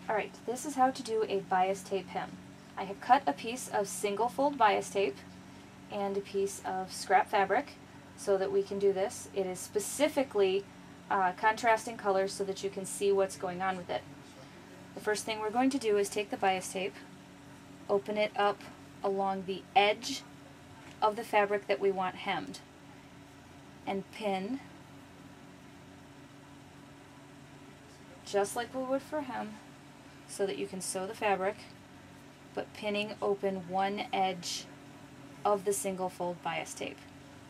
Alright, this is how to do a bias tape hem. I have cut a piece of single fold bias tape and a piece of scrap fabric so that we can do this. It is specifically contrasting colors so that you can see what's going on with it. The first thing we're going to do is take the bias tape, open it up along the edge of the fabric that we want hemmed, and pin just like we would for hem so that you can sew the fabric, but pinning open one edge of the single fold bias tape.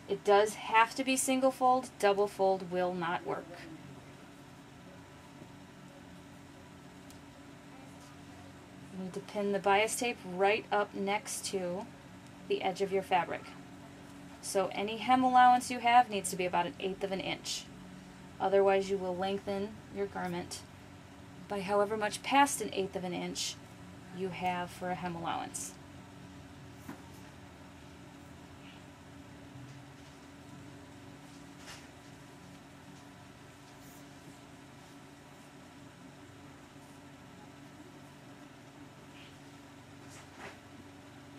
It does have to be single fold, double fold will not work. You need to pin the bias tape right up next to the edge of your fabric. So any hem allowance you have needs to be about 1/8 of an inch. Otherwise you will lengthen your garment by however much past 1/8 of an inch you have for a hem allowance.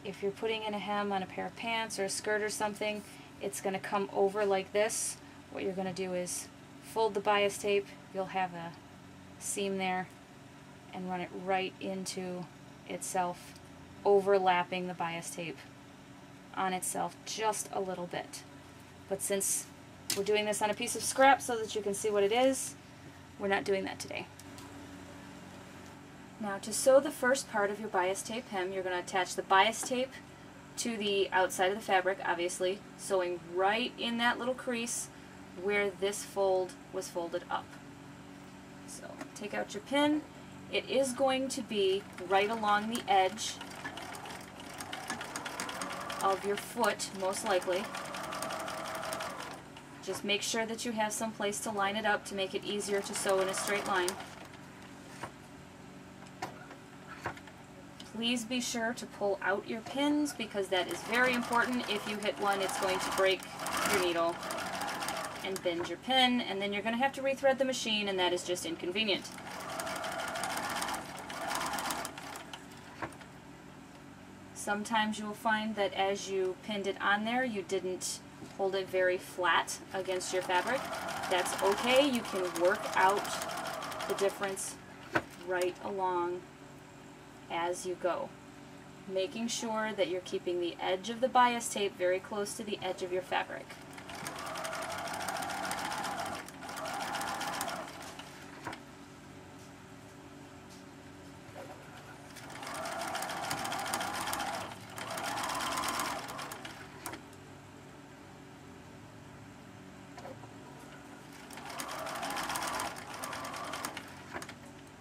If you're putting in a hem on a pair of pants or a skirt or something, it's going to come over like this. What you're going to do is fold the bias tape, you'll have a seam there, and run it right into itself, overlapping the bias tape on itself just a little bit. But since we're doing this on a piece of scrap so that you can see what it is, we're not doing that today. Now to sew the first part of your bias tape hem, you're going to attach the bias tape to the outside of the fabric, obviously, sewing right in that little crease where this fold was folded up. So take out your pin. It is going to be right along the edge of your foot, most likely. Just make sure that you have some place to line it up to make it easier to sew in a straight line. Please be sure to pull out your pins because that is very important. If you hit one, it's going to break your needle and bend your pin, and then you're going to have to rethread the machine, and that is just inconvenient. Sometimes you will find that as you pinned it on there, you didn't hold it very flat against your fabric. That's okay. You can work out the difference right along as you go, making sure that you're keeping the edge of the bias tape very close to the edge of your fabric.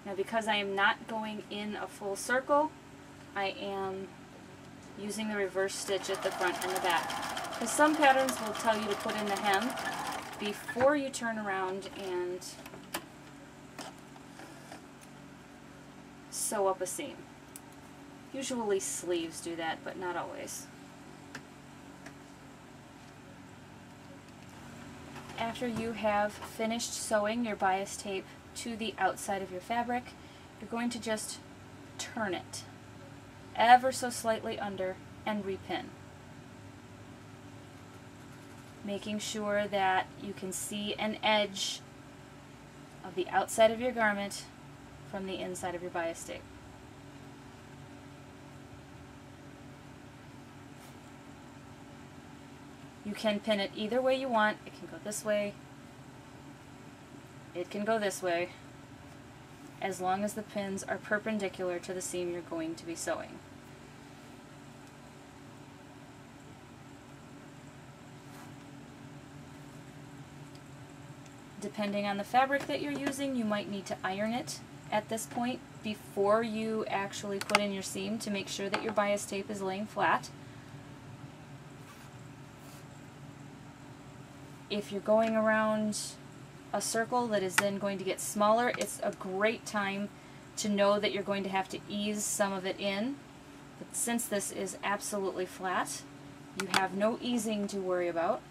Now because I am not going in a full circle, I am using the reverse stitch at the front and the back. Because some patterns will tell you to put in the hem before you turn around and sew up a seam. Usually sleeves do that, but not always. After you have finished sewing your bias tape to the outside of your fabric, you're going to just turn it ever so slightly under and repin, making sure that you can see an edge of the outside of your garment from the inside of your bias tape. You can pin it either way you want. It can go this way, it can go this way, as long as the pins are perpendicular to the seam you're going to be sewing. Depending on the fabric that you're using, you might need to iron it at this point before you actually put in your seam to make sure that your bias tape is laying flat. If you're going around a circle that is then going to get smaller, it's a great time to know that you're going to have to ease some of it in. But since this is absolutely flat, you have no easing to worry about.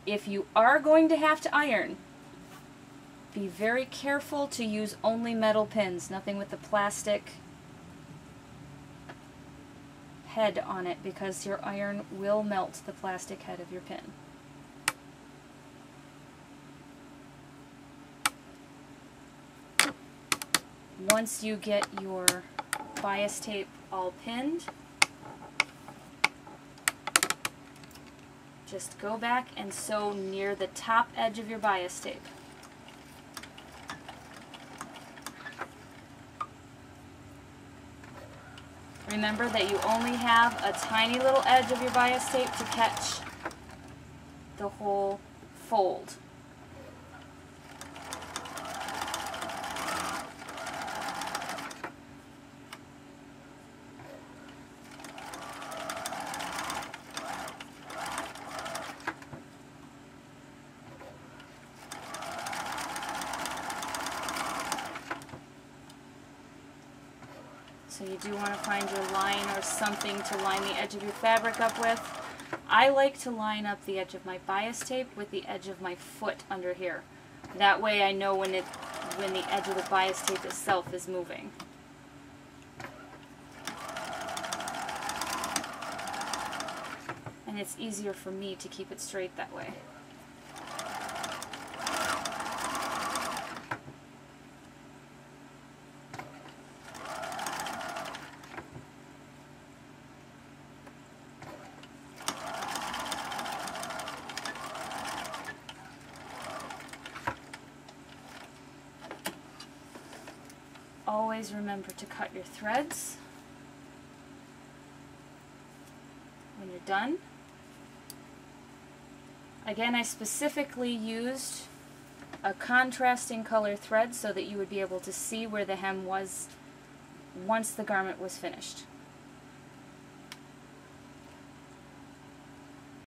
If you are going to have to iron, Be very careful to use only metal pins, nothing with the plastic head on it, because your iron will melt the plastic head of your pin. Once you get your bias tape all pinned, just go back and sew near the top edge of your bias tape. Remember that you only have a tiny little edge of your bias tape to catch the whole fold. So you do want to find your line or something to line the edge of your fabric up with. I like to line up the edge of my bias tape with the edge of my foot under here. That way I know when the edge of the bias tape itself is moving. And it's easier for me to keep it straight that way. Always remember to cut your threads when you're done. Again, I specifically used a contrasting color thread so that you would be able to see where the hem was once the garment was finished.